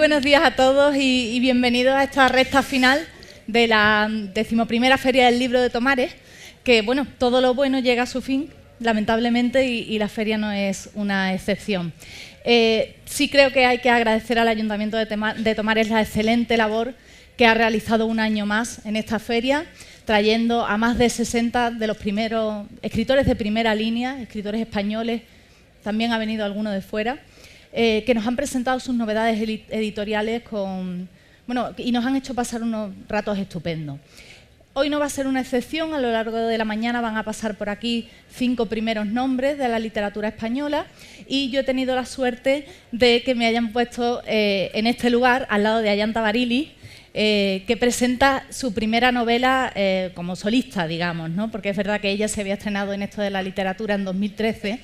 buenos días a todos y bienvenidos a esta recta final de la 11ª Feria del Libro de Tomares, que bueno, todo lo bueno llega a su fin, lamentablemente, y la feria no es una excepción. Sí creo que hay que agradecer al Ayuntamiento de Tomares la excelente labor que ha realizado un año más en esta feria, trayendo a más de 60 de los primeros escritores de primera línea, escritores españoles, también ha venido alguno de fuera, que nos han presentado sus novedades editoriales y nos han hecho pasar unos ratos estupendos. Hoy no va a ser una excepción, a lo largo de la mañana van a pasar por aquí 5 primeros nombres de la literatura española y yo he tenido la suerte de que me hayan puesto en este lugar, al lado de Ayanta Barilli, que presenta su primera novela como solista, digamos, ¿no? Porque es verdad que ella se había estrenado en esto de la literatura en 2013,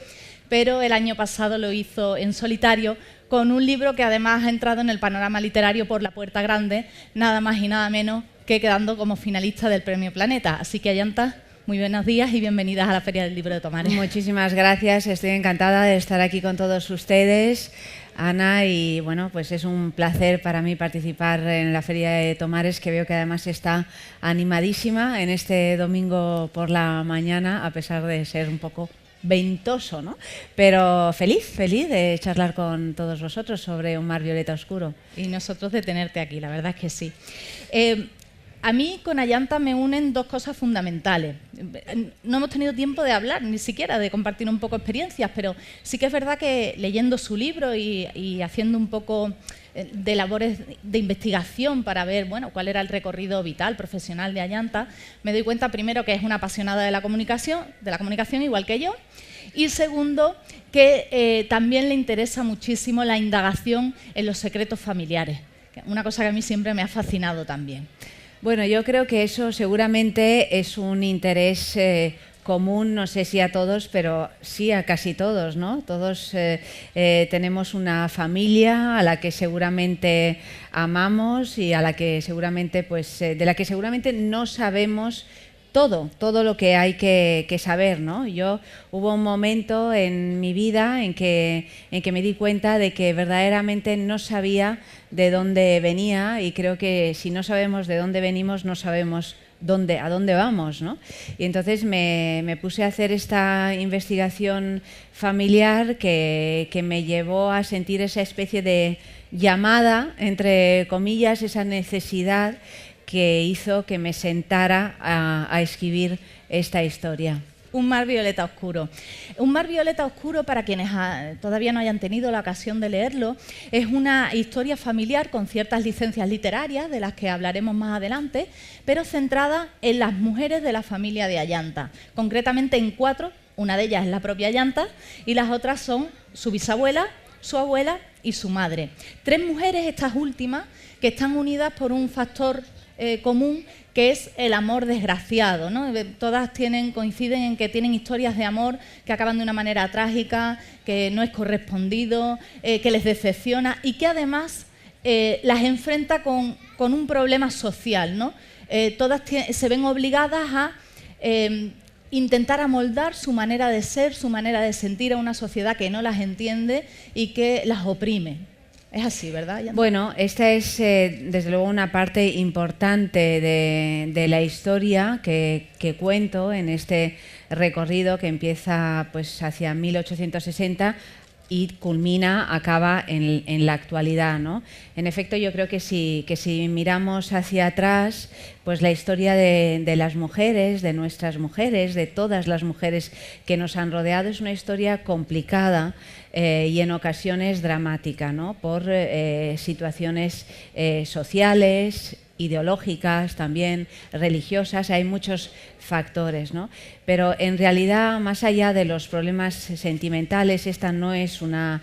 pero el año pasado lo hizo en solitario con un libro que además ha entrado en el panorama literario por la puerta grande, nada más y nada menos que quedando como finalista del Premio Planeta. Así que, Ayanta, muy buenos días y bienvenidas a la Feria del Libro de Tomares. Muchísimas gracias, estoy encantada de estar aquí con todos ustedes, Ana, y bueno, pues es un placer para mí participar en la Feria de Tomares, que veo que además está animadísima en este domingo por la mañana, a pesar de ser un poco ventoso, ¿no? Pero feliz de charlar con todos vosotros sobre Un mar violeta oscuro. Y nosotros de tenerte aquí, la verdad es que sí. A mí con Ayanta me unen dos cosas fundamentales. No hemos tenido tiempo de hablar, ni siquiera de compartir un poco experiencias, pero sí que es verdad que leyendo su libro y haciendo un poco de labores de investigación para ver, bueno, cuál era el recorrido vital, profesional de Ayanta, me doy cuenta primero que es una apasionada de la comunicación igual que yo, y segundo, que también le interesa muchísimo la indagación en los secretos familiares, una cosa que a mí siempre me ha fascinado también. Bueno, yo creo que eso seguramente es un interés común, no sé si a todos, pero sí a casi todos, ¿no? Todos tenemos una familia a la que seguramente amamos y a la que seguramente, de la que seguramente no sabemos todo lo que hay que saber, ¿no? Hubo un momento en mi vida en que me di cuenta de que verdaderamente no sabía de dónde venía, y creo que si no sabemos de dónde venimos no sabemos a dónde vamos, ¿no? Y entonces me puse a hacer esta investigación familiar que me llevó a sentir esa especie de llamada, entre comillas, esa necesidad que hizo que me sentara a escribir esta historia. Un mar violeta oscuro. Un mar violeta oscuro, para quienes todavía no hayan tenido la ocasión de leerlo, es una historia familiar con ciertas licencias literarias, de las que hablaremos más adelante, pero centrada en las mujeres de la familia de Ayanta, concretamente en 4, una de ellas es la propia Ayanta, y las otras son su bisabuela, su abuela y su madre. 3 mujeres, estas últimas, que están unidas por un factor común, que es el amor desgraciado, ¿no? Todas coinciden en que tienen historias de amor que acaban de una manera trágica, que no es correspondido, que les decepciona y que además las enfrenta con un problema social, ¿no? Todas se ven obligadas a intentar amoldar su manera de ser, su manera de sentir a una sociedad que no las entiende y que las oprime. Es así, ¿verdad, Ayanta? Bueno, esta es desde luego una parte importante de la historia que cuento en este recorrido que empieza pues hacia 1860 y acaba en la actualidad, ¿no? En efecto, yo creo que si miramos hacia atrás, pues la historia de las mujeres, de nuestras mujeres, de todas las mujeres que nos han rodeado, es una historia complicada y en ocasiones dramática, ¿no? Por situaciones sociales, ideológicas, también religiosas, hay muchos factores, ¿no? Pero en realidad, más allá de los problemas sentimentales, esta no es una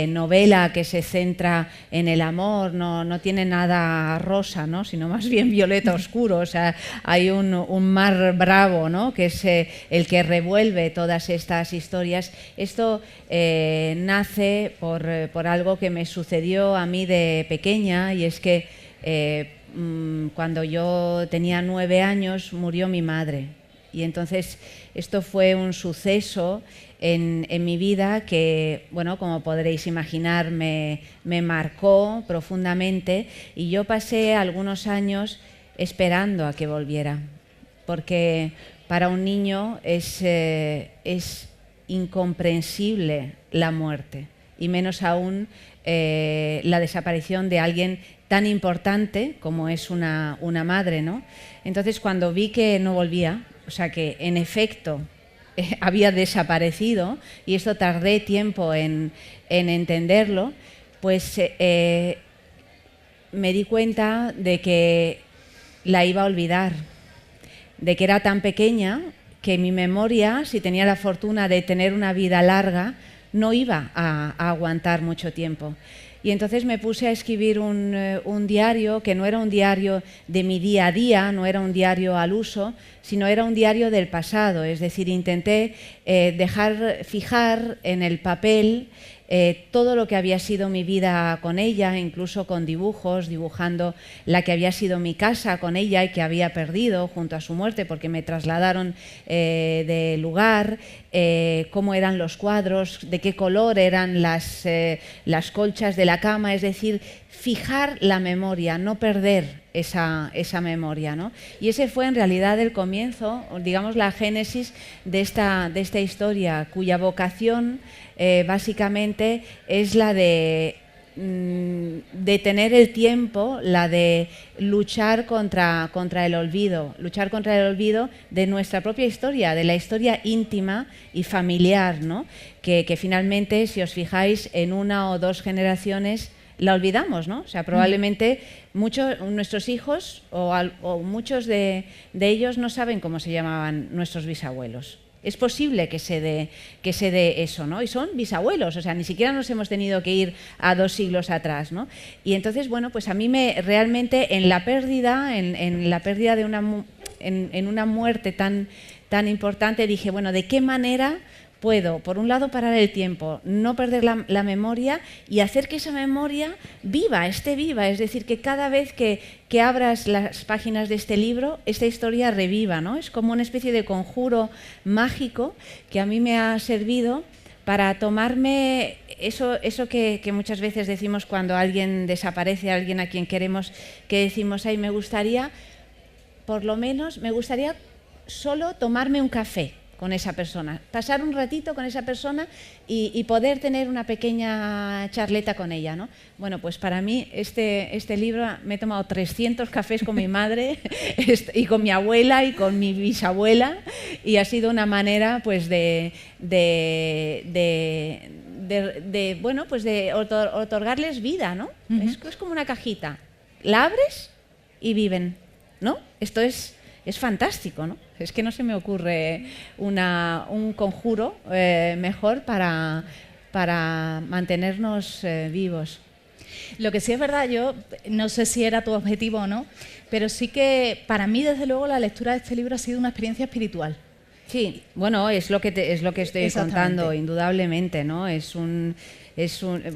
novela que se centra en el amor, no tiene nada rosa, ¿no? Sino más bien violeta oscuro, o sea, hay un mar bravo, ¿no? Que es el que revuelve todas estas historias. Esto nace por algo que me sucedió a mí de pequeña, y es que cuando yo tenía 9 años murió mi madre, Y entonces esto fue un suceso en mi vida que, bueno, como podréis imaginar, me marcó profundamente, y yo pasé algunos años esperando a que volviera, porque para un niño es incomprensible la muerte, y menos aún la desaparición de alguien tan importante como es una madre, ¿no? Entonces, cuando vi que no volvía, o sea, que en efecto había desaparecido, y esto tardé tiempo en entenderlo, pues me di cuenta de que la iba a olvidar, de que era tan pequeña que mi memoria, si tenía la fortuna de tener una vida larga, no iba a aguantar mucho tiempo. Y entonces me puse a escribir un diario, que no era un diario de mi día a día, no era un diario al uso, sino era un diario del pasado. Es decir, intenté fijar en el papel todo lo que había sido mi vida con ella, incluso con dibujos, dibujando la que había sido mi casa con ella y que había perdido junto a su muerte porque me trasladaron de lugar, cómo eran los cuadros, de qué color eran las colchas de la cama, es decir, fijar la memoria, no perder esa memoria, ¿no? Y ese fue en realidad el comienzo, digamos la génesis de esta historia, cuya vocación básicamente es la de detener el tiempo, la de luchar contra el olvido de nuestra propia historia, de la historia íntima y familiar, ¿no? Que finalmente, si os fijáis, en una o dos generaciones la olvidamos, ¿no? O sea, probablemente nuestros hijos o muchos de ellos no saben cómo se llamaban nuestros bisabuelos. Es posible que se dé eso, ¿no? Y son bisabuelos, o sea, ni siquiera nos hemos tenido que ir a 2 siglos atrás, ¿no? Y entonces, bueno, pues a mí realmente en la pérdida de una muerte tan importante, dije, bueno, ¿de qué manera puedo, por un lado, parar el tiempo, no perder la memoria y hacer que esa memoria esté viva? Es decir, que cada vez que abras las páginas de este libro, esta historia reviva, ¿no? Es como una especie de conjuro mágico que a mí me ha servido para tomarme eso que muchas veces decimos cuando alguien desaparece, alguien a quien queremos, que decimos, ay, me gustaría solo tomarme un café con esa persona, pasar un ratito con esa persona y poder tener una pequeña charleta con ella, ¿no? Bueno, pues para mí este libro, me he tomado 300 cafés con mi madre y con mi abuela y con mi bisabuela, y ha sido una manera pues de otorgarles vida, ¿no? Es como una cajita, la abres y viven, ¿no? Esto es fantástico, ¿no? Es que no se me ocurre un conjuro mejor para mantenernos vivos. Lo que sí es verdad, yo no sé si era tu objetivo o no, pero sí que para mí, desde luego, la lectura de este libro ha sido una experiencia espiritual. Sí, bueno, es lo que estoy contando, indudablemente, ¿no? Es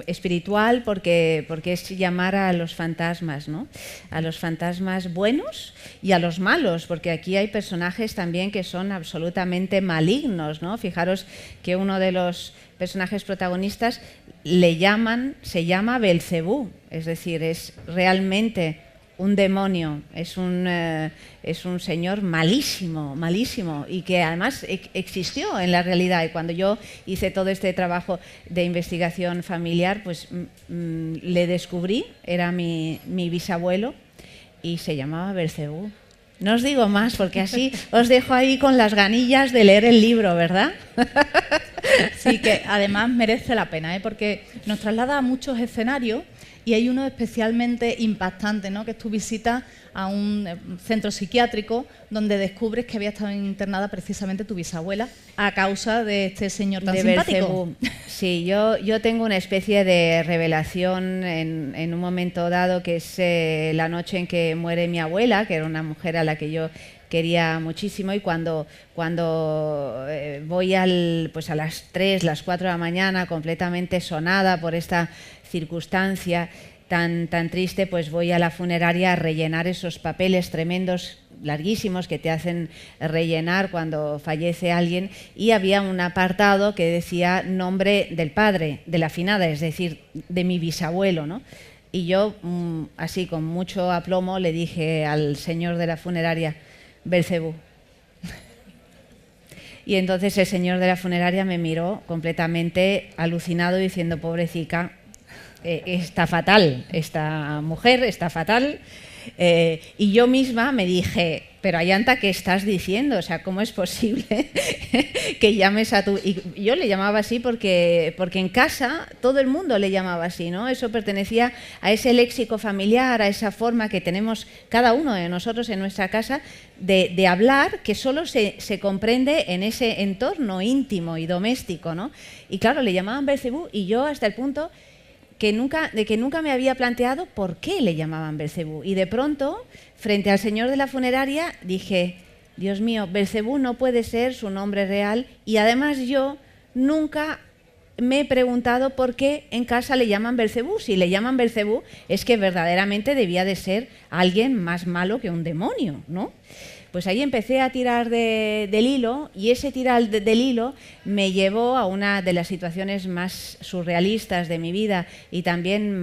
espiritual porque es llamar a los fantasmas, ¿no? A los fantasmas buenos y a los malos, porque aquí hay personajes también que son absolutamente malignos, ¿no? Fijaros que uno de los personajes protagonistas se llama Belcebú, es decir, es realmente un demonio, es un señor malísimo, malísimo, y que además existió en la realidad. Y cuando yo hice todo este trabajo de investigación familiar, pues le descubrí, era mi bisabuelo, y se llamaba Belcebú. No os digo más, porque así os dejo ahí con las ganillas de leer el libro, ¿verdad? Sí, que además merece la pena, ¿eh? Porque nos traslada a muchos escenarios. Y hay uno especialmente impactante, ¿no? Que es tu visita a un centro psiquiátrico donde descubres que había estado internada precisamente tu bisabuela a causa de este señor tan simpático. Sí, yo tengo una especie de revelación en un momento dado, que es la noche en que muere mi abuela, que era una mujer a la que yo quería muchísimo, y cuando voy a las 3, las 4 de la mañana, completamente sonada por esta circunstancia, tan triste, pues voy a la funeraria a rellenar esos papeles tremendos, larguísimos, que te hacen rellenar cuando fallece alguien, y había un apartado que decía nombre del padre de la finada, es decir, de mi bisabuelo, ¿no? Y yo, así con mucho aplomo, le dije al señor de la funeraria, Belcebú. Y entonces el señor de la funeraria me miró completamente alucinado diciendo, pobrecita, está fatal, esta mujer está fatal. Y yo misma me dije, pero Ayanta, ¿qué estás diciendo? O sea, ¿cómo es posible que llames a tu...? Y yo le llamaba así porque en casa todo el mundo le llamaba así, ¿no? Eso pertenecía a ese léxico familiar, a esa forma que tenemos cada uno de nosotros en nuestra casa de hablar, que solo se comprende en ese entorno íntimo y doméstico, ¿no? Y claro, le llamaban Belcebú, y yo hasta el punto que nunca me había planteado por qué le llamaban Belcebú. Y de pronto, frente al señor de la funeraria, dije, Dios mío, Belcebú no puede ser su nombre real, y además yo nunca me he preguntado por qué en casa le llaman Belcebú. Si le llaman Belcebú es que verdaderamente debía de ser alguien más malo que un demonio, ¿no? Pues ahí empecé a tirar del hilo, y ese tirar del hilo me llevó a una de las situaciones más surrealistas de mi vida, y también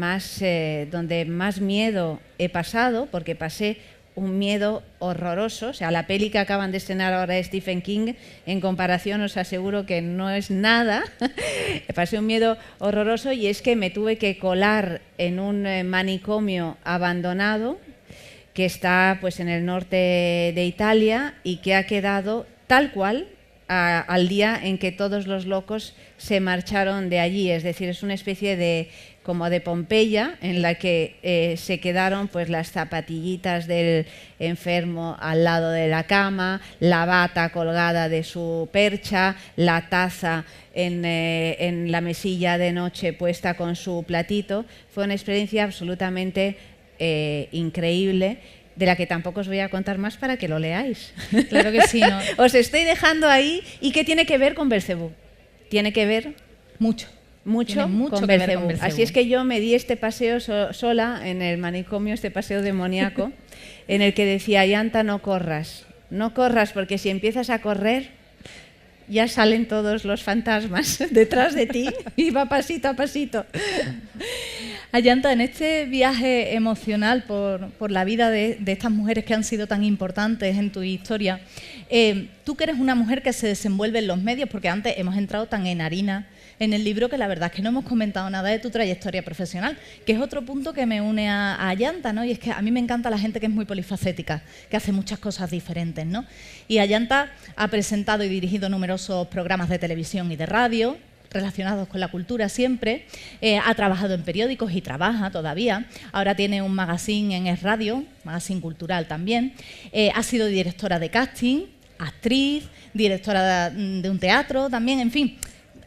donde más miedo he pasado, porque pasé un miedo horroroso. O sea, la peli que acaban de estrenar ahora de Stephen King, en comparación os aseguro que no es nada. Pasé un miedo horroroso, y es que me tuve que colar en un manicomio abandonado que está pues en el norte de Italia, y que ha quedado tal cual al día en que todos los locos se marcharon de allí. Es decir, es una especie como de Pompeya, en la que se quedaron pues las zapatillitas del enfermo al lado de la cama, la bata colgada de su percha, la taza en la mesilla de noche puesta con su platito. Fue una experiencia absolutamente increíble, de la que tampoco os voy a contar más para que lo leáis. Claro que sí, ¿no? Os estoy dejando ahí. ¿Y qué tiene que ver con Belcebú? Tiene que ver mucho con Belcebú. Así es que yo me di este paseo sola en el manicomio, este paseo demoníaco, en el que decía, Ayanta, no corras, porque si empiezas a correr ya salen todos los fantasmas detrás de ti, y va pasito a pasito. Ayanta, en este viaje emocional por la vida de estas mujeres que han sido tan importantes en tu historia, tú que eres una mujer que se desenvuelve en los medios, porque antes hemos entrado tan en harina en el libro que la verdad es que no hemos comentado nada de tu trayectoria profesional, que es otro punto que me une a Ayanta, ¿no? Y es que a mí me encanta la gente que es muy polifacética, que hace muchas cosas diferentes, ¿no? Y Ayanta ha presentado y dirigido numerosos programas de televisión y de radio relacionados con la cultura siempre, ha trabajado en periódicos y trabaja todavía, ahora tiene un magazine en Es Radio, magazine cultural también, ha sido directora de casting, actriz, directora de un teatro también, en fin,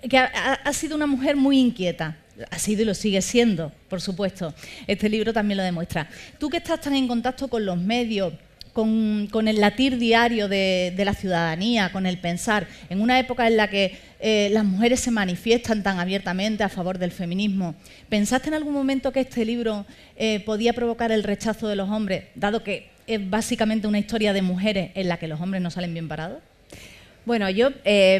que ha sido una mujer muy inquieta. Ha sido y lo sigue siendo, por supuesto. Este libro también lo demuestra. Tú que estás tan en contacto con los medios, con el latir diario de la ciudadanía, con el pensar, en una época en la que las mujeres se manifiestan tan abiertamente a favor del feminismo, ¿pensaste en algún momento que este libro podía provocar el rechazo de los hombres, dado que es básicamente una historia de mujeres en la que los hombres no salen bien parados? Bueno, yo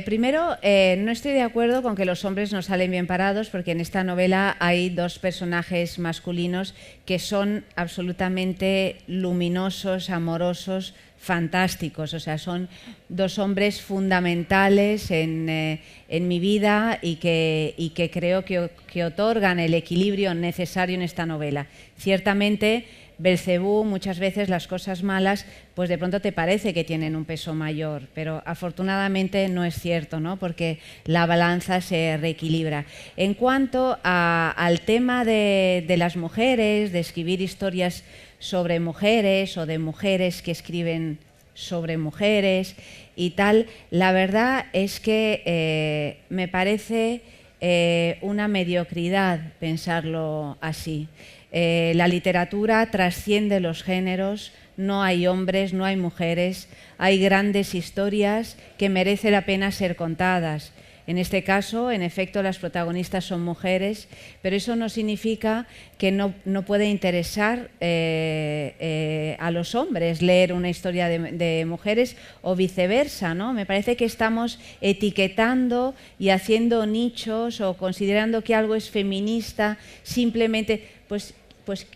primero no estoy de acuerdo con que los hombres no salen bien parados, porque en esta novela hay dos personajes masculinos que son absolutamente luminosos, amorosos, fantásticos. O sea, son dos hombres fundamentales en mi vida, y que creo que otorgan el equilibrio necesario en esta novela. Ciertamente, Belcebú, muchas veces las cosas malas, pues de pronto te parece que tienen un peso mayor, pero afortunadamente no es cierto, ¿no? Porque la balanza se reequilibra. En cuanto al tema de las mujeres, de escribir historias sobre mujeres o de mujeres que escriben sobre mujeres y tal, la verdad es que me parece una mediocridad pensarlo así. La literatura trasciende los géneros, no hay hombres, no hay mujeres, hay grandes historias que merece la pena ser contadas. En este caso, en efecto, las protagonistas son mujeres, pero eso no significa que no puede interesar a los hombres leer una historia de mujeres o viceversa, ¿no? Me parece que estamos etiquetando y haciendo nichos o considerando que algo es feminista simplemente, pues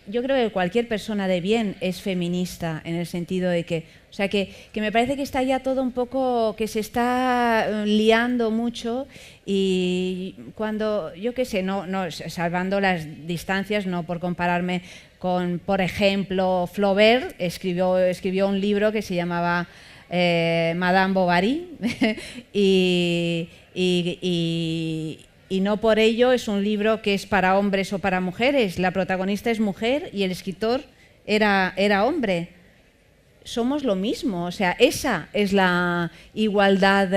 yo creo que cualquier persona de bien es feminista en el sentido de que, o sea, que me parece que está ya todo un poco, que se está liando mucho y cuando, yo qué sé, no salvando las distancias, no por compararme con, por ejemplo, Flaubert escribió un libro que se llamaba Madame Bovary y no por ello es un libro que es para hombres o para mujeres. La protagonista es mujer y el escritor era hombre. Somos lo mismo, o sea, esa es la igualdad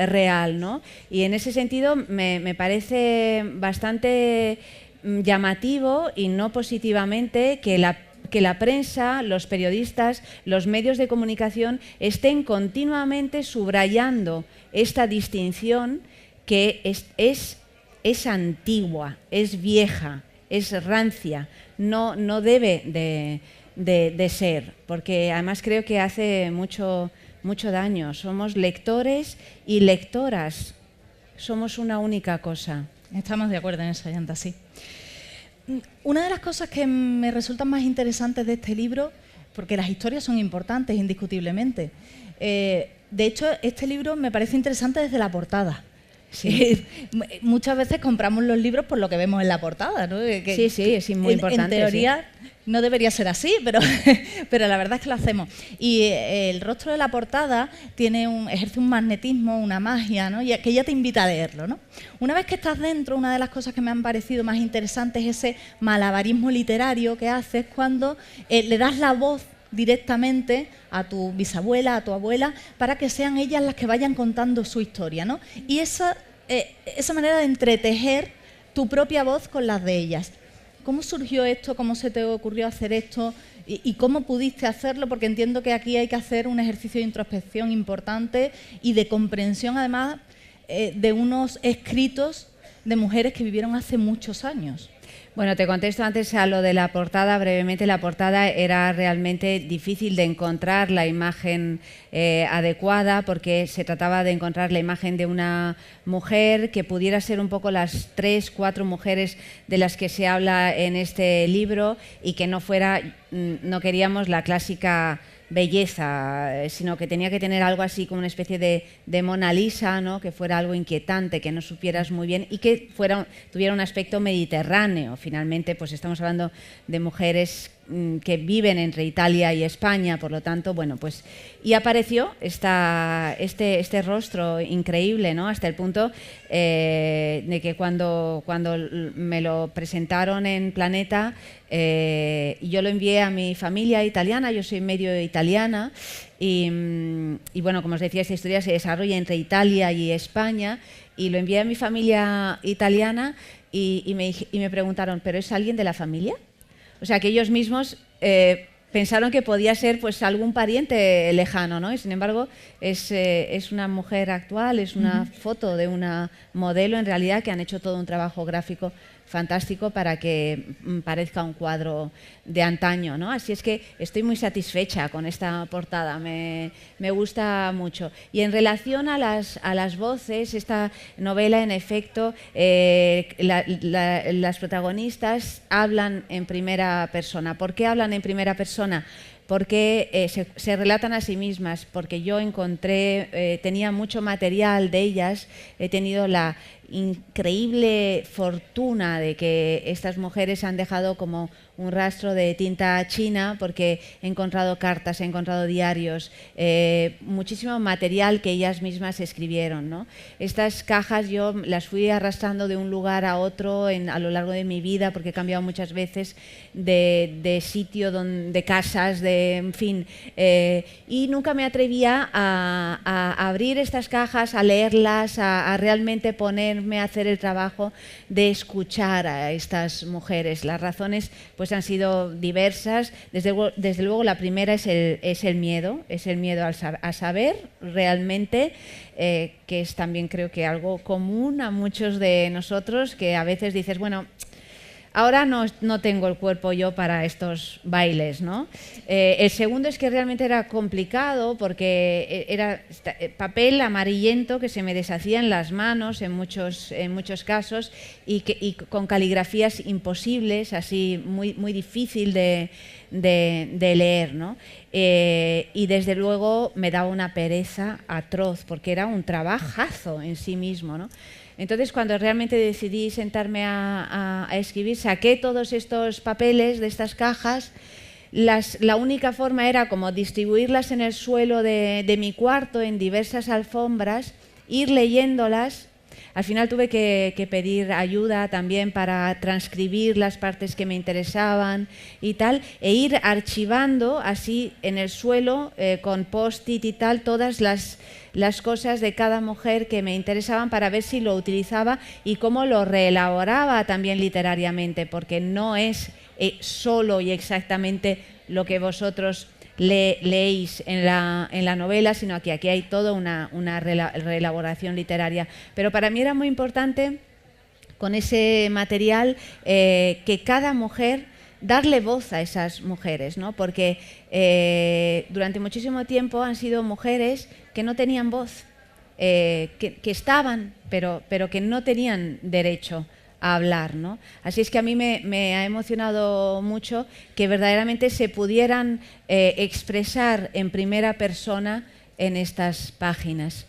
real, ¿no? Y en ese sentido me parece bastante llamativo y no positivamente que la prensa, los periodistas, los medios de comunicación estén continuamente subrayando esta distinción que es antigua, es vieja, es rancia, no debe de ser, porque además creo que hace mucho daño. Somos lectores y lectoras, somos una única cosa. Estamos de acuerdo en eso, Yanta, sí. Una de las cosas que me resultan más interesantes de este libro, porque las historias son importantes indiscutiblemente, de hecho este libro me parece interesante desde la portada. Sí. Muchas veces compramos los libros por lo que vemos en la portada, ¿no? Sí, es muy importante. En teoría no debería ser así, pero la verdad es que lo hacemos. Y el rostro de la portada ejerce un magnetismo, una magia, ¿no? Que ya te invita a leerlo, ¿no? Una vez que estás dentro, una de las cosas que me han parecido más interesantes es ese malabarismo literario que haces cuando le das la voz directamente a tu bisabuela, a tu abuela, para que sean ellas las que vayan contando su historia, ¿no? Y esa manera de entretejer tu propia voz con las de ellas. ¿Cómo surgió esto? ¿Cómo se te ocurrió hacer esto? ¿Y cómo pudiste hacerlo? Porque entiendo que aquí hay que hacer un ejercicio de introspección importante y de comprensión, además, de unos escritos de mujeres que vivieron hace muchos años. Bueno, te contesto antes a lo de la portada brevemente. La portada era realmente difícil de encontrar la imagen adecuada porque se trataba de encontrar la imagen de una mujer que pudiera ser un poco las 3, 4 mujeres de las que se habla en este libro y que no queríamos la clásica belleza, sino que tenía que tener algo así como una especie de Mona Lisa, ¿no? Que fuera algo inquietante, que no supieras muy bien y que tuviera un aspecto mediterráneo. Finalmente, pues estamos hablando de mujeres que viven entre Italia y España, por lo tanto, bueno, pues y apareció este rostro increíble, ¿no? Hasta el punto de que cuando me lo presentaron en Planeta, yo lo envié a mi familia italiana, yo soy medio italiana y bueno, como os decía, esta historia se desarrolla entre Italia y España y lo envié a mi familia italiana y me preguntaron, ¿pero es alguien de la familia? O sea, que ellos mismos pensaron que podía ser pues algún pariente lejano, ¿no? Y sin embargo es una mujer actual, es una foto de una modelo en realidad que han hecho todo un trabajo gráfico fantástico para que parezca un cuadro de antaño, ¿no? Así es que estoy muy satisfecha con esta portada, me gusta mucho. Y en relación a las voces, esta novela, en efecto, las protagonistas hablan en primera persona. ¿Por qué hablan en primera persona? Porque se relatan a sí mismas, porque yo tenía mucho material de ellas, he tenido la increíble fortuna de que estas mujeres han dejado como un rastro de tinta china, porque he encontrado cartas, he encontrado diarios, muchísimo material que ellas mismas escribieron, ¿no? Estas cajas yo las fui arrastrando de un lugar a otro a lo largo de mi vida, porque he cambiado muchas veces de sitio, de casas, en fin, y nunca me atrevía a abrir estas cajas, a leerlas, a realmente ponerme a hacer el trabajo de escuchar a estas mujeres. Las razones pues pues han sido diversas. Desde luego la primera es el miedo a saber realmente, que es también creo que algo común a muchos de nosotros, que a veces dices, bueno, ahora no tengo el cuerpo yo para estos bailes, ¿no? El segundo es que realmente era complicado porque era papel amarillento que se me deshacía en las manos en muchos casos y con caligrafías imposibles, así muy difícil de leer, ¿no? Y desde luego me daba una pereza atroz porque era un trabajazo en sí mismo, ¿no? Entonces, cuando realmente decidí sentarme a escribir, saqué todos estos papeles de estas cajas. La única forma era como distribuirlas en el suelo de mi cuarto, en diversas alfombras, ir leyéndolas. Al final tuve que pedir ayuda también para transcribir las partes que me interesaban y tal, e ir archivando así en el suelo con post-it y tal todas las cosas de cada mujer que me interesaban para ver si lo utilizaba y cómo lo reelaboraba también literariamente, porque no es solo y exactamente lo que vosotros leéis en la novela, sino que aquí hay toda una reelaboración literaria. Pero para mí era muy importante con ese material que cada mujer, darle voz a esas mujeres, ¿no? Porque durante muchísimo tiempo han sido mujeres que no tenían voz, que estaban, pero que no tenían derecho a hablar, ¿no? Así es que a mí me ha emocionado mucho que verdaderamente se pudieran expresar en primera persona en estas páginas.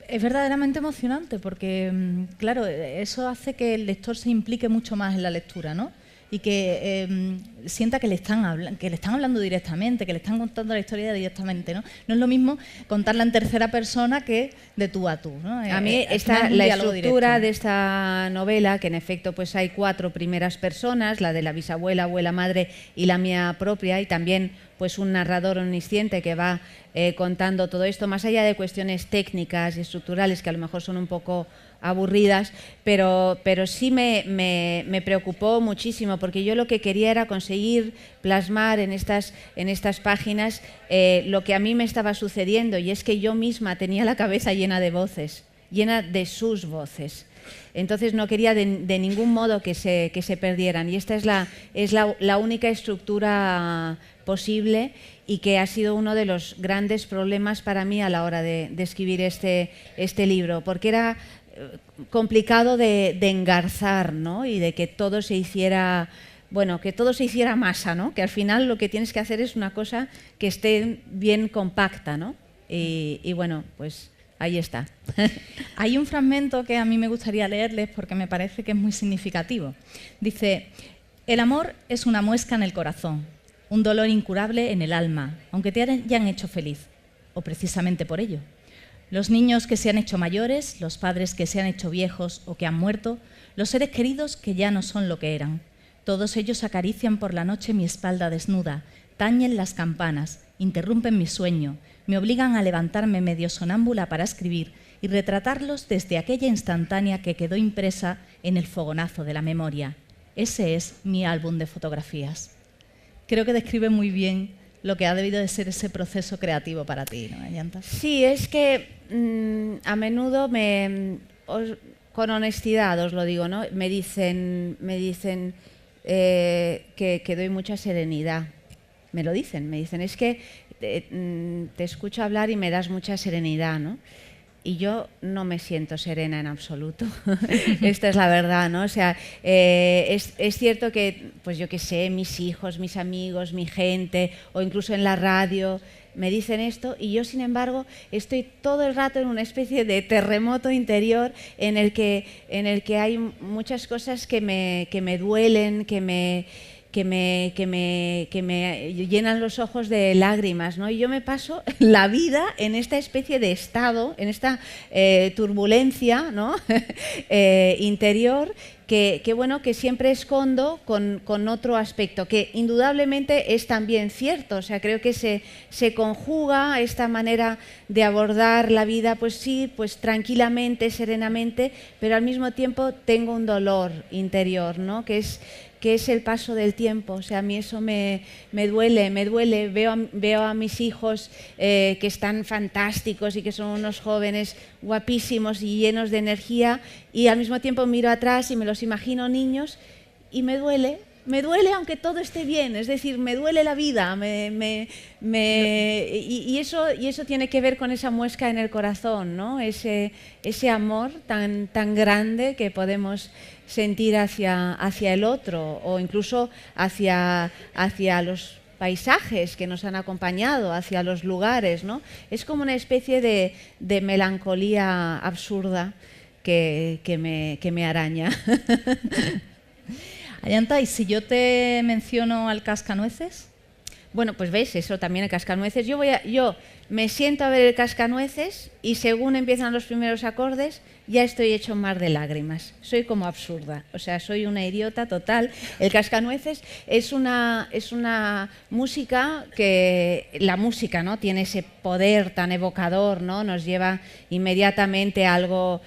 Es verdaderamente emocionante porque, claro, eso hace que el lector se implique mucho más en la lectura, ¿no? Y que sienta que le están hablando directamente, que le están contando la historia directamente, ¿no? No es lo mismo contarla en tercera persona que de tú a tú, ¿no? A mí la estructura de esta novela, que en efecto pues hay 4 primeras personas, la de la bisabuela, abuela, madre y la mía propia, y también pues un narrador omnisciente que va contando todo esto, más allá de cuestiones técnicas y estructurales que a lo mejor son un poco aburridas, pero sí me preocupó muchísimo, porque yo lo que quería era conseguir plasmar en estas páginas lo que a mí me estaba sucediendo, y es que yo misma tenía la cabeza llena de voces, llena de sus voces. Entonces no quería de ningún modo que se perdieran, y esta es la única estructura posible, y que ha sido uno de los grandes problemas para mí a la hora de escribir este libro, porque era complicado de engarzar, ¿no? Y de que todo se hiciera, masa, ¿no? Que al final lo que tienes que hacer es una cosa que esté bien compacta, ¿no? Y bueno, pues ahí está. Hay un fragmento que a mí me gustaría leerles porque me parece que es muy significativo. Dice: el amor es una muesca en el corazón, un dolor incurable en el alma, aunque te hayan hecho feliz, o precisamente por ello. Los niños que se han hecho mayores, los padres que se han hecho viejos o que han muerto, los seres queridos que ya no son lo que eran. Todos ellos acarician por la noche mi espalda desnuda, tañen las campanas, interrumpen mi sueño, me obligan a levantarme medio sonámbula para escribir y retratarlos desde aquella instantánea que quedó impresa en el fogonazo de la memoria. Ese es mi álbum de fotografías. Creo que describe muy bien lo que ha debido de ser ese proceso creativo para ti, ¿no, Ayanta? Sí, es que a menudo con honestidad os lo digo, ¿no? Me dicen que doy mucha serenidad. Me lo dicen, es que te escucho hablar y me das mucha serenidad, ¿no? Y yo no me siento serena en absoluto. Esta es la verdad, ¿no? O sea, es cierto que, pues yo qué sé, mis hijos, mis amigos, mi gente, o incluso en la radio, me dicen esto, y yo, sin embargo, estoy todo el rato en una especie de terremoto interior en el que hay muchas cosas que me duelen, que me llenan los ojos de lágrimas, ¿no? Y yo me paso la vida en esta especie de estado, en esta turbulencia, ¿no? Interior, que siempre escondo con otro aspecto, que indudablemente es también cierto. O sea, creo que se conjuga esta manera de abordar la vida, pues sí, pues tranquilamente, serenamente, pero al mismo tiempo tengo un dolor interior, ¿no? Que que es el paso del tiempo. O sea, a mí eso me duele. Veo a mis hijos que están fantásticos y que son unos jóvenes guapísimos y llenos de energía, y al mismo tiempo miro atrás y me los imagino niños y me duele aunque todo esté bien, es decir, me duele la vida, y eso tiene que ver con esa muesca en el corazón, ¿no? Ese amor tan grande que podemos sentir hacia el otro, o incluso hacia los paisajes que nos han acompañado, hacia los lugares, ¿no? Es como una especie de melancolía absurda que me araña. Ayanta, ¿y si yo te menciono al Cascanueces? Bueno, pues ves, eso también el Cascanueces. Yo me siento a ver el Cascanueces y según empiezan los primeros acordes ya estoy hecho mar de lágrimas. Soy como absurda, o sea, soy una idiota total. El Cascanueces es una música que, la música, ¿no?, tiene ese poder tan evocador, ¿no? Nos lleva inmediatamente a algo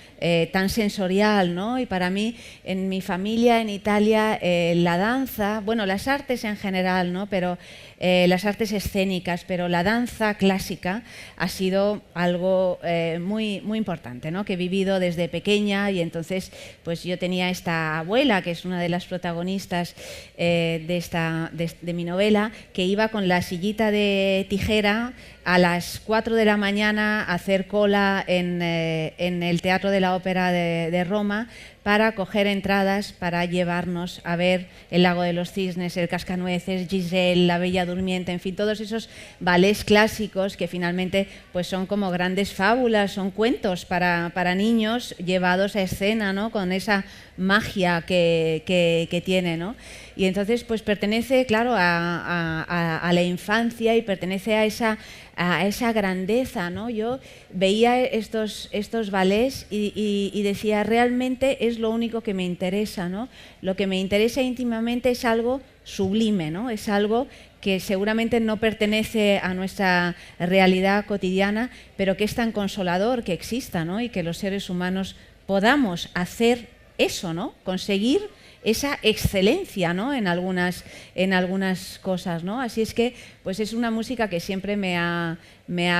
tan sensorial, ¿no? Y para mí, en mi familia, en Italia, la danza, bueno, las artes en general, ¿no?, pero las artes escénicas, pero la danza clásica ha sido algo muy importante, ¿no?, que he vivido desde pequeña. Y entonces pues yo tenía esta abuela, que es una de las protagonistas de mi novela, que iba con la sillita de tijera a las 4 de la mañana a hacer cola en el Teatro de la Ópera de Roma para coger entradas para llevarnos a ver El Lago de los Cisnes, El Cascanueces, Giselle, La Bella Durmiente, en fin, todos esos ballets clásicos que finalmente pues son como grandes fábulas, son cuentos para niños llevados a escena, ¿no?, con esa magia que tiene, ¿no? Y entonces pues pertenece, claro, a la infancia y pertenece a esa grandeza, ¿no? Yo veía estos ballets y decía, realmente es lo único que me interesa, ¿no? Lo que me interesa íntimamente es algo sublime, ¿no? Es algo que seguramente no pertenece a nuestra realidad cotidiana, pero que es tan consolador que exista, ¿no? Y que los seres humanos podamos hacer eso, ¿no? Conseguir esa excelencia, ¿no?, en algunas cosas, ¿no? Así es que pues es una música que siempre me ha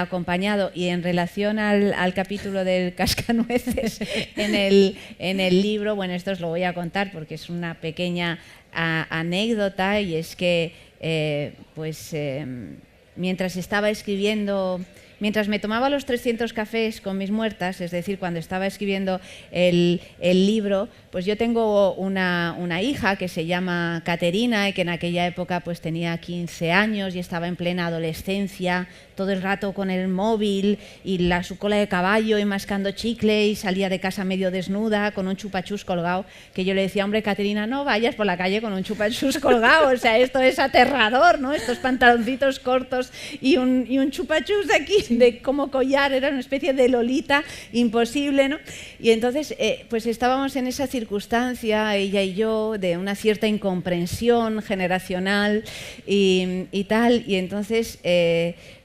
acompañado. Y en relación al capítulo del Cascanueces en el libro, bueno, esto os lo voy a contar porque es una pequeña anécdota, y es que mientras estaba escribiendo, mientras me tomaba los 300 cafés con mis muertas, es decir, cuando estaba escribiendo el libro, pues yo tengo una hija que se llama Caterina y que en aquella época pues tenía 15 años y estaba en plena adolescencia, todo el rato con el móvil y su cola de caballo y mascando chicle, y salía de casa medio desnuda con un chupachús colgado, que yo le decía, hombre, Caterina, no vayas por la calle con un chupachús colgado, o sea, esto es aterrador, ¿no? Estos pantaloncitos cortos y un chupachús de aquí, de como collar, era una especie de Lolita imposible, ¿no? Y entonces pues estábamos en esa circunstancia, ella y yo, de una cierta incomprensión generacional y tal, y entonces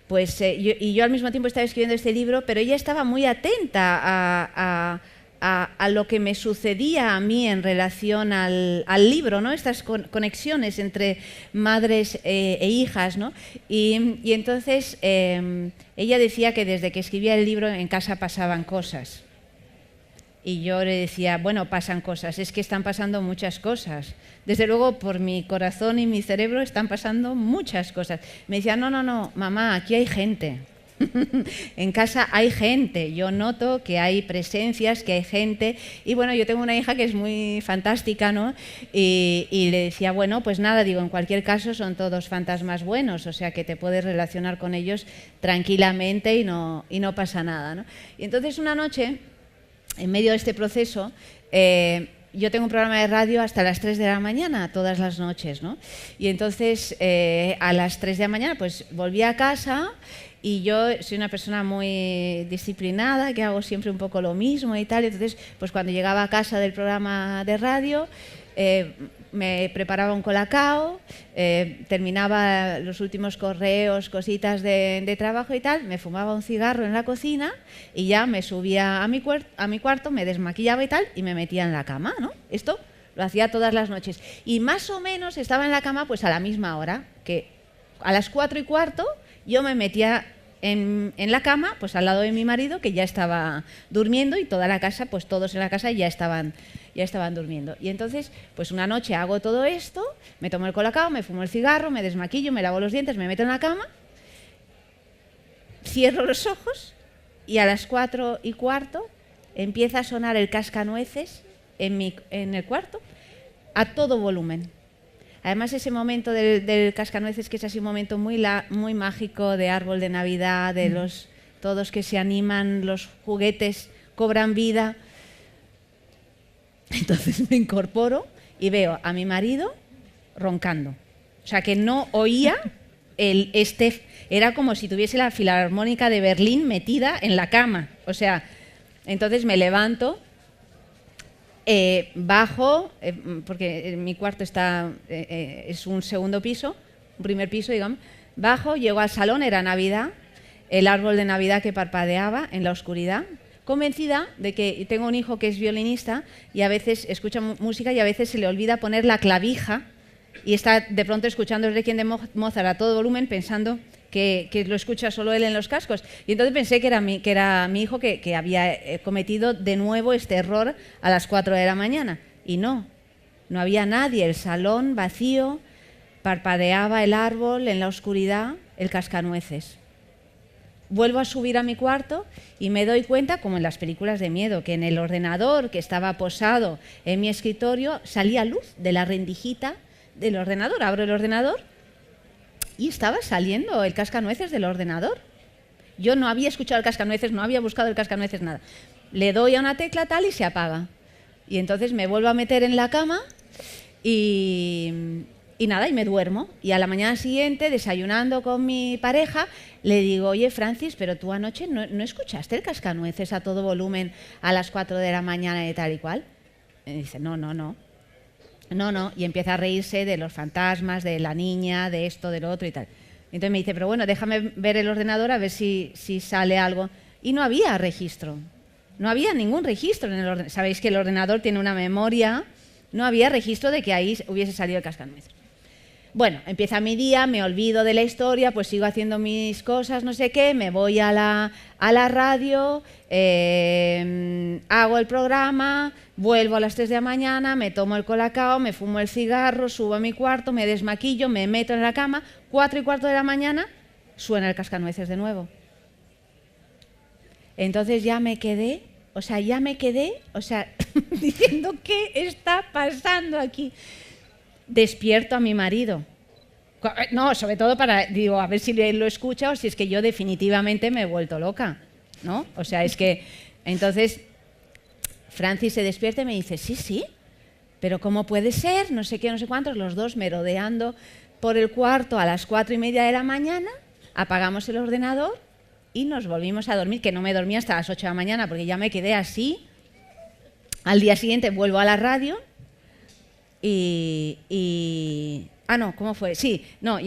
yo al mismo tiempo estaba escribiendo este libro, pero ella estaba muy atenta a lo que me sucedía a mí en relación al libro, ¿no? Estas conexiones entre madres e hijas, ¿no? Y entonces ella decía que desde que escribía el libro en casa pasaban cosas. Y yo le decía, bueno, pasan cosas, es que están pasando muchas cosas. Desde luego, por mi corazón y mi cerebro están pasando muchas cosas. Me decía, no, mamá, aquí hay gente. En casa hay gente, yo noto que hay presencias, que hay gente. Y bueno, yo tengo una hija que es muy fantástica, ¿no? Y le decía, bueno, pues nada, digo, en cualquier caso son todos fantasmas buenos, o sea que te puedes relacionar con ellos tranquilamente y no pasa nada, ¿no? Y entonces una noche, en medio de este proceso, yo tengo un programa de radio hasta las 3 de la mañana, todas las noches, ¿no? Y entonces a las 3 de la mañana pues volví a casa, y yo soy una persona muy disciplinada, que hago siempre un poco lo mismo y tal. Entonces pues cuando llegaba a casa del programa de radio, me preparaba un colacao, terminaba los últimos correos, cositas de trabajo y tal, me fumaba un cigarro en la cocina y ya me subía a mi cuarto, me desmaquillaba y tal, y me metía en la cama, ¿no? Esto lo hacía todas las noches. Y más o menos estaba en la cama pues a la misma hora, que a las 4:15 yo me metía en la cama, pues al lado de mi marido, que ya estaba durmiendo, y toda la casa, pues todos en la casa ya estaban durmiendo. Y entonces, pues una noche hago todo esto, me tomo el colacao, me fumo el cigarro, me desmaquillo, me lavo los dientes, me meto en la cama, cierro los ojos y a las 4:15 empieza a sonar el cascanueces en el cuarto a todo volumen. Además, ese momento del cascanueces, que es así un momento muy mágico, de árbol de Navidad, de todos que se animan, los juguetes cobran vida. Entonces me incorporo y veo a mi marido roncando. O sea, que no oía era como si tuviese la Filarmónica de Berlín metida en la cama. O sea, entonces me levanto, bajo, porque mi cuarto es un segundo piso, un primer piso, digamos. Bajo, llego al salón, era Navidad, el árbol de Navidad que parpadeaba en la oscuridad, convencida de que tengo un hijo que es violinista y a veces escucha música y a veces se le olvida poner la clavija y está de pronto escuchando el Requiem de Mozart a todo volumen, pensando que lo escucha solo él en los cascos. Y entonces pensé que era mi hijo que había cometido de nuevo este error a las 4 de la mañana. Y no había nadie, el salón vacío, parpadeaba el árbol en la oscuridad, el cascanueces. Vuelvo a subir a mi cuarto y me doy cuenta, como en las películas de miedo, que en el ordenador que estaba posado en mi escritorio salía luz de la rendijita del ordenador. Abro el ordenador y estaba saliendo el cascanueces del ordenador. Yo no había escuchado el cascanueces, no había buscado el cascanueces, nada. Le doy a una tecla tal y se apaga. Y entonces me vuelvo a meter en la cama y nada, y me duermo. Y a la mañana siguiente, desayunando con mi pareja, le digo: oye, Francis, pero tú anoche no escuchaste el cascanueces a todo volumen a las 4 de la mañana y tal y cual. Y dice: no. Y empieza a reírse de los fantasmas, de la niña, de esto, de lo otro y tal. Entonces me dice: pero bueno, déjame ver el ordenador a ver si sale algo. Y no había registro. No había ningún registro en el ordenador. Sabéis que el ordenador tiene una memoria. No había registro de que ahí hubiese salido el cascanueces. Bueno, empieza mi día, me olvido de la historia, pues sigo haciendo mis cosas, no sé qué, me voy a la radio, hago el programa, vuelvo a las 3 de la mañana, me tomo el colacao, me fumo el cigarro, subo a mi cuarto, me desmaquillo, me meto en la cama, 4:15 de la mañana, suena el cascanueces de nuevo. Entonces ya me quedé diciendo: ¿qué está pasando aquí? Despierto a mi marido. No, sobre todo digo, a ver si él lo escucha o si es que yo definitivamente me he vuelto loca, ¿no? O sea, es que... Entonces, Francis se despierta y me dice: sí, pero ¿cómo puede ser? No sé qué, no sé cuántos, los dos merodeando por el cuarto a las 4:30 de la mañana, apagamos el ordenador y nos volvimos a dormir, que no me dormí hasta las 8 de la mañana porque ya me quedé así. Al día siguiente vuelvo a la radio ¿cómo fue? Sí, no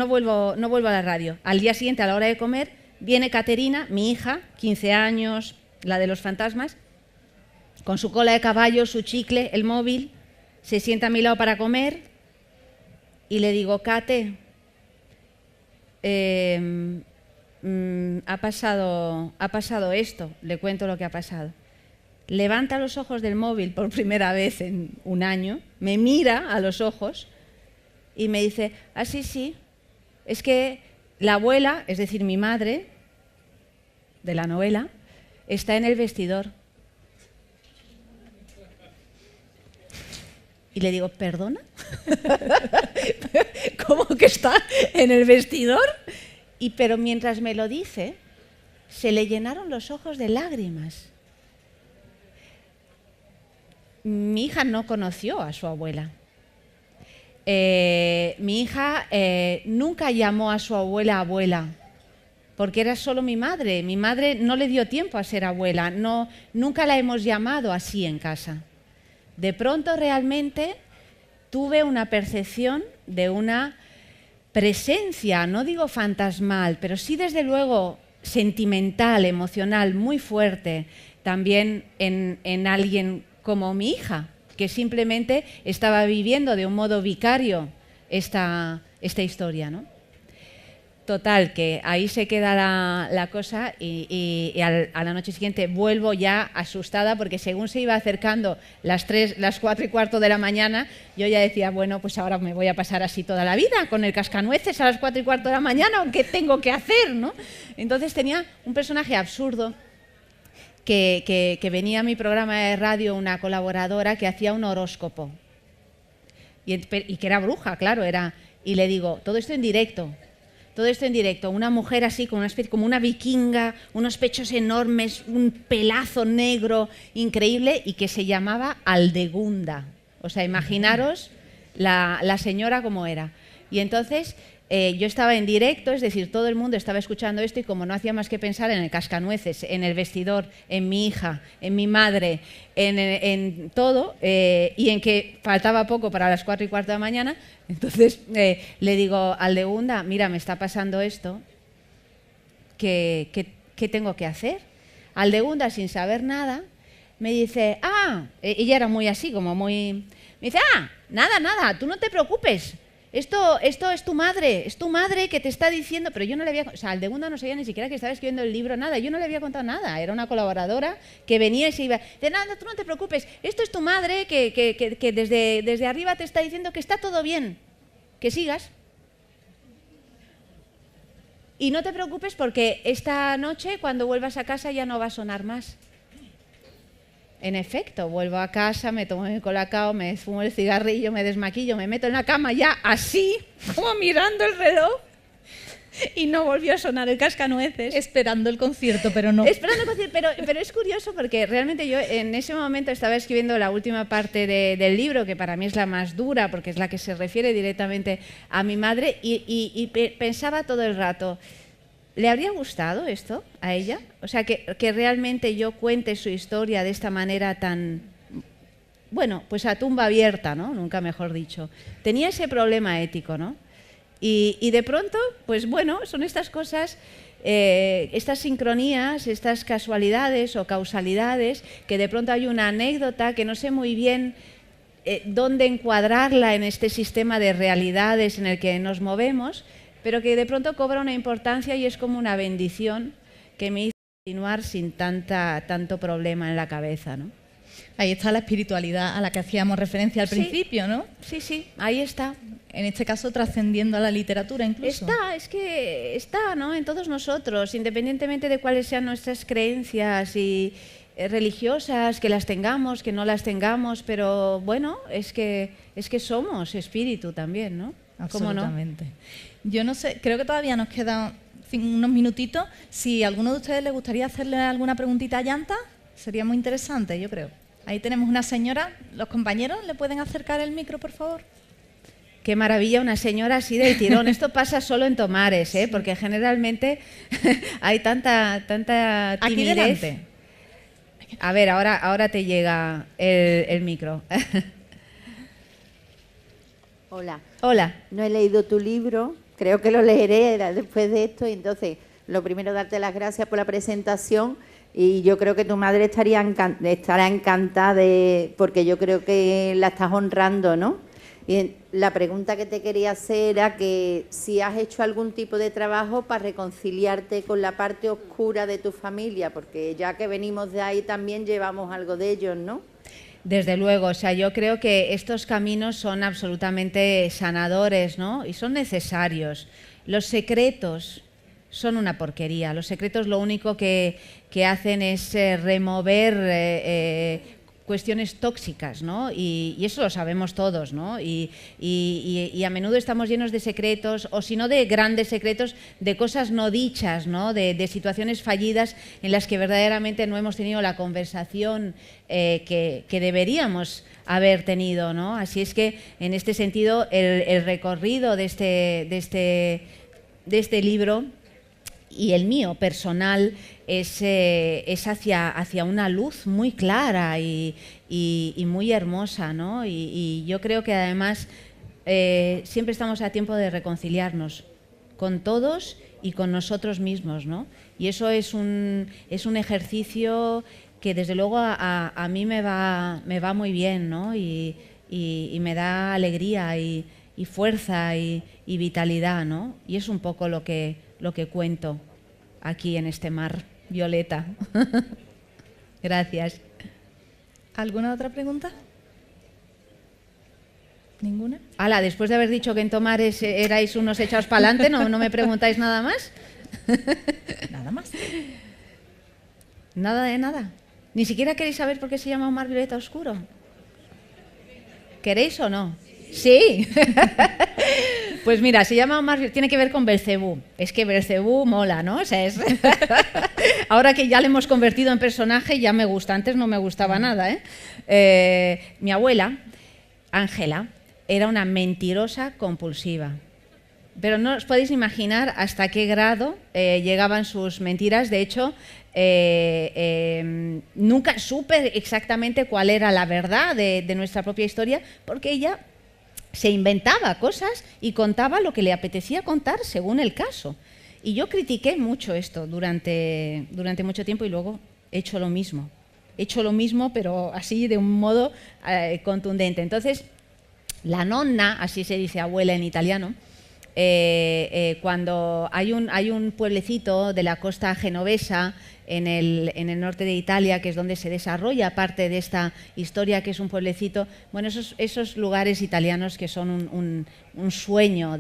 vuelvo a la radio. Al día siguiente, a la hora de comer, viene Caterina, mi hija, 15 años, la de los fantasmas, con su cola de caballo, su chicle, el móvil, se sienta a mi lado para comer y le digo: Cate, ha pasado esto, le cuento lo que ha pasado. Levanta los ojos del móvil por primera vez en un año, me mira a los ojos y me dice: sí, es que la abuela, es decir, mi madre, de la novela, está en el vestidor. Y le digo: ¿perdona? ¿Cómo que está en el vestidor? Pero mientras me lo dice, se le llenaron los ojos de lágrimas. Mi hija no conoció a su abuela. Mi hija nunca llamó a su abuela abuela, porque era solo mi madre. Mi madre no le dio tiempo a ser abuela, nunca la hemos llamado así en casa. De pronto realmente tuve una percepción de una presencia, no digo fantasmal, pero sí desde luego sentimental, emocional, muy fuerte, también en alguien como mi hija, que simplemente estaba viviendo de un modo vicario esta historia, ¿no? Total, que ahí se queda la cosa y a la noche siguiente vuelvo ya asustada porque según se iba acercando las 4:15 de la mañana, yo ya decía, bueno, pues ahora me voy a pasar así toda la vida, con el cascanueces a las 4:15 de la mañana, ¿qué tengo que hacer, no? Entonces tenía un personaje absurdo que venía a mi programa de radio, una colaboradora que hacía un horóscopo y que era bruja, claro, y le digo, todo esto en directo, una mujer así, con una especie, como una vikinga, unos pechos enormes, un pelazo negro increíble y que se llamaba Aldegunda. O sea, imaginaros la señora como era. Y entonces yo estaba en directo, es decir, todo el mundo estaba escuchando esto y como no hacía más que pensar en el cascanueces, en el vestidor, en mi hija, en mi madre, en todo y en que faltaba poco para las 4:15 de la mañana, entonces le digo al de Aldegunda, mira, me está pasando esto, ¿qué tengo que hacer? Aldegunda, sin saber nada, me dice, ella era muy así, como muy... Me dice, nada, tú no te preocupes. Esto es tu madre que te está diciendo, pero yo no le había, o sea, Aldegunda no sabía ni siquiera que estaba escribiendo el libro, nada, yo no le había contado nada, era una colaboradora que venía y se iba, de nada, tú no te preocupes, esto es tu madre que desde arriba te está diciendo que está todo bien, que sigas. Y no te preocupes porque esta noche cuando vuelvas a casa ya no va a sonar más. En efecto, vuelvo a casa, me tomo mi colacao, me fumo el cigarrillo, me desmaquillo, me meto en la cama ya así, como mirando el reloj, y no volvió a sonar el cascanueces. Esperando el concierto, pero no. Esperando el concierto, pero es curioso porque realmente yo en ese momento estaba escribiendo la última parte del libro, que para mí es la más dura, porque es la que se refiere directamente a mi madre, y pensaba todo el rato, ¿le habría gustado esto a ella? O sea, que realmente yo cuente su historia de esta manera tan, bueno, pues a tumba abierta, ¿no? Nunca mejor dicho. Tenía ese problema ético, ¿no? Y de pronto, pues bueno, son estas cosas, estas sincronías, estas casualidades o causalidades, que de pronto hay una anécdota que no sé muy bien dónde encuadrarla en este sistema de realidades en el que nos movemos, pero que de pronto cobra una importancia y es como una bendición que me hizo continuar sin tanto problema en la cabeza, ¿no? Ahí está la espiritualidad a la que hacíamos referencia al principio, ¿no? Sí, ahí está. En este caso trascendiendo a la literatura incluso. Es que está, ¿no? En todos nosotros, independientemente de cuáles sean nuestras creencias y religiosas, que las tengamos, que no las tengamos, pero bueno, es que somos espíritu también, ¿no? Absolutamente. ¿Cómo no? Yo no sé, creo que todavía nos quedan unos minutitos. Si a alguno de ustedes le gustaría hacerle alguna preguntita a Yanta, sería muy interesante, yo creo. Ahí tenemos una señora. ¿Los compañeros le pueden acercar el micro, por favor? Qué maravilla, una señora así del tirón. Esto pasa solo en Tomares, ¿eh? Porque generalmente hay tanta timidez. Aquí delante. A ver, ahora te llega el micro. Hola. Hola. No he leído tu libro, creo que lo leeré después de esto, y entonces, lo primero, darte las gracias por la presentación, y yo creo que tu madre estará encantada, porque yo creo que la estás honrando, ¿no? Y la pregunta que te quería hacer era que si has hecho algún tipo de trabajo para reconciliarte con la parte oscura de tu familia, porque ya que venimos de ahí también llevamos algo de ellos, ¿no? Desde luego, o sea, yo creo que estos caminos son absolutamente sanadores, ¿no? Y son necesarios. Los secretos son una porquería. Los secretos lo único que hacen es remover cuestiones tóxicas, ¿no? Y eso lo sabemos todos, ¿no? Y a menudo estamos llenos de secretos, o si no de grandes secretos, de cosas no dichas, ¿no? De situaciones fallidas en las que verdaderamente no hemos tenido la conversación que deberíamos haber tenido, ¿no? Así es que, en este sentido, el recorrido de este libro y el mío personal es hacia una luz muy clara y muy hermosa, ¿no? Y yo creo que además siempre estamos a tiempo de reconciliarnos con todos y con nosotros mismos, ¿no? Y eso es un ejercicio que desde luego a mí me va muy bien, ¿no? Y me da alegría y fuerza y vitalidad, ¿no? Y es un poco lo que cuento aquí en este mar violeta. Gracias. ¿Alguna otra pregunta? ¿Ninguna? Ala, después de haber dicho que en Tomares erais unos echados para adelante, ¿no me preguntáis nada más? Nada más. Nada de nada. ¿Ni siquiera queréis saber por qué se llama un mar violeta oscuro? ¿Queréis o no? Sí. Pues mira, se llama un mar violeta, tiene que ver con Belcebú. Es que Belcebú mola, ¿no? O sea, ahora que ya le hemos convertido en personaje, ya me gusta. Antes no me gustaba nada, ¿eh? Mi abuela, Ángela, era una mentirosa compulsiva. Pero no os podéis imaginar hasta qué grado llegaban sus mentiras. De hecho, nunca supe exactamente cuál era la verdad de nuestra propia historia, porque ella se inventaba cosas y contaba lo que le apetecía contar según el caso. Y yo critiqué mucho esto durante mucho tiempo y luego he hecho lo mismo. He hecho lo mismo, pero así de un modo contundente. Entonces, la nonna, así se dice abuela en italiano, cuando hay un pueblecito de la costa genovesa en el norte de Italia, que es donde se desarrolla parte de esta historia, que es un pueblecito, bueno, esos lugares italianos que son un sueño,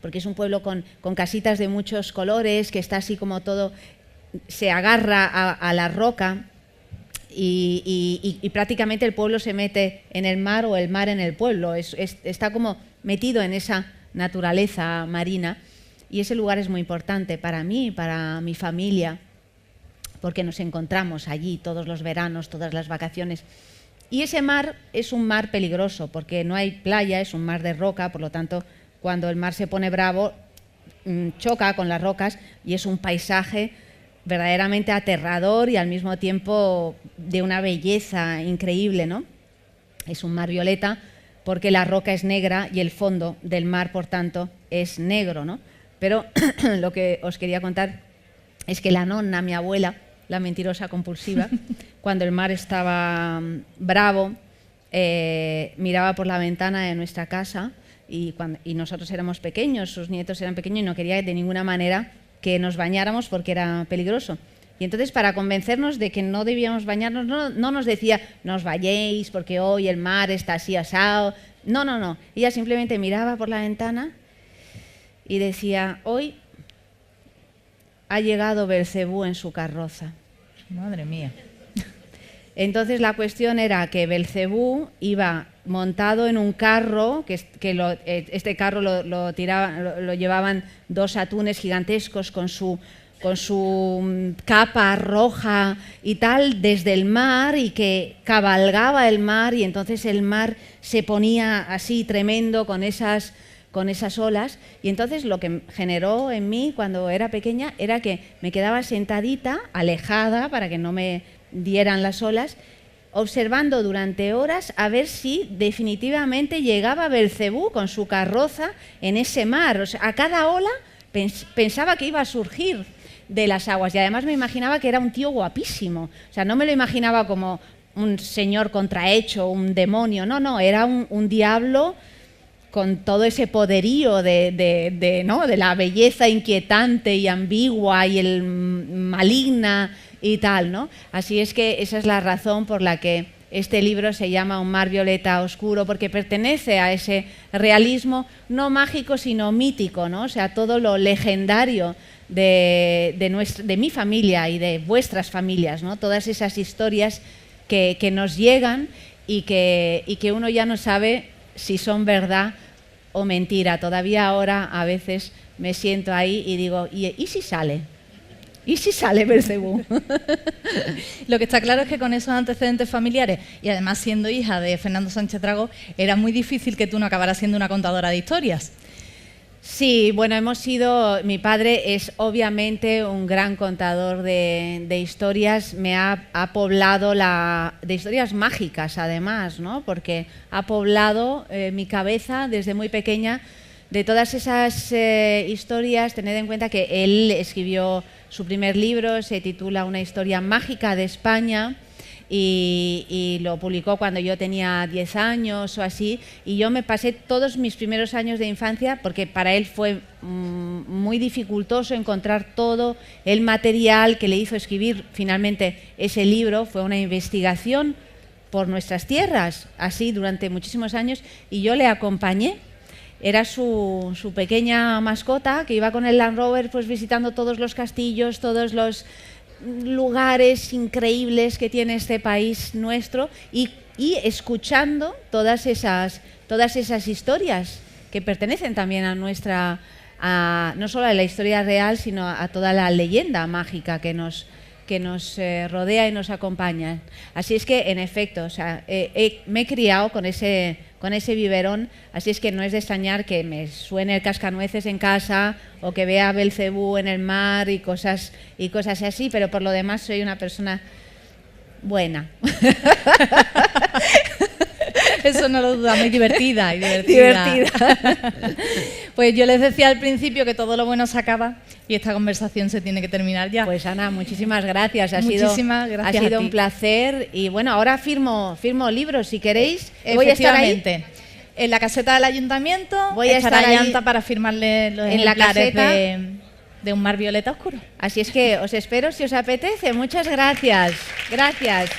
porque es un pueblo con casitas de muchos colores, que está así como todo, se agarra a la roca. Y prácticamente el pueblo se mete en el mar o el mar en el pueblo, está como metido en esa naturaleza marina, y ese lugar es muy importante para mí, para mi familia, porque nos encontramos allí todos los veranos, todas las vacaciones. Y ese mar es un mar peligroso porque no hay playa, es un mar de roca, por lo tanto cuando el mar se pone bravo choca con las rocas y es un paisaje verdaderamente aterrador y al mismo tiempo de una belleza increíble, ¿no? Es un mar violeta porque la roca es negra y el fondo del mar, por tanto, es negro, ¿no? Pero lo que os quería contar es que la nonna, mi abuela, la mentirosa compulsiva, cuando el mar estaba bravo, miraba por la ventana de nuestra casa y nosotros éramos pequeños, sus nietos eran pequeños y no quería de ninguna manera que nos bañáramos porque era peligroso. Y entonces, para convencernos de que no debíamos bañarnos, no nos decía, no os vayáis porque hoy el mar está así asado. No. Ella simplemente miraba por la ventana y decía, hoy ha llegado Belcebú en su carroza. Madre mía. Entonces la cuestión era que Belcebú iba montado en un carro, este carro lo llevaban dos atunes gigantescos con su capa roja y tal desde el mar, y que cabalgaba el mar, y entonces el mar se ponía así tremendo con esas olas. Y entonces lo que generó en mí cuando era pequeña era que me quedaba sentadita, alejada para que no me dieran las olas, observando durante horas a ver si definitivamente llegaba Belcebú con su carroza en ese mar. O sea, a cada ola pensaba que iba a surgir de las aguas, y además me imaginaba que era un tío guapísimo. O sea, no me lo imaginaba como un señor contrahecho, un demonio, no, era un diablo con todo ese poderío de la belleza inquietante y ambigua y el maligna y tal, ¿no? Así es que esa es la razón por la que este libro se llama Un mar violeta oscuro, porque pertenece a ese realismo no mágico sino mítico, ¿no? O sea, todo lo legendario de mi familia y de vuestras familias, ¿no? Todas esas historias que nos llegan y que uno ya no sabe si son verdad o mentira. Todavía ahora a veces me siento ahí y digo, ¿y si sale? ¿Y si sale Belcebú? Lo que está claro es que con esos antecedentes familiares, y además siendo hija de Fernando Sánchez Dragó, era muy difícil que tú no acabaras siendo una contadora de historias. Sí, bueno, mi padre es obviamente un gran contador de historias, me ha poblado de historias mágicas además, ¿no? Porque ha poblado mi cabeza desde muy pequeña de todas esas historias. Tened en cuenta que él escribió su primer libro, se titula Una historia mágica de España, y lo publicó cuando yo tenía 10 años o así, y yo me pasé todos mis primeros años de infancia, porque para él fue muy dificultoso encontrar todo el material que le hizo escribir finalmente ese libro. Fue una investigación por nuestras tierras, así durante muchísimos años, y yo le acompañé. Era su pequeña mascota que iba con el Land Rover pues visitando todos los castillos, todos los lugares increíbles que tiene este país nuestro y escuchando todas esas historias que pertenecen también a nuestra, no solo a la historia real, sino a toda la leyenda mágica que nos rodea y nos acompaña. Así es que, en efecto, o sea, me he criado con ese biberón, así es que no es de extrañar que me suene el cascanueces en casa o que vea a Belcebú en el mar y cosas así, pero por lo demás soy una persona buena. Eso no lo dudamos, y divertida. Pues yo les decía al principio que todo lo bueno se acaba y esta conversación se tiene que terminar ya. Pues Ana, muchísimas gracias. Ha Gracias sido un placer. Y bueno, ahora firmo libros si queréis. Voy a estar ahí. En la caseta del ayuntamiento voy a estar ahí para firmarle los ejemplares de Un mar violeta oscuro. Así es que os espero si os apetece. Muchas gracias. Gracias.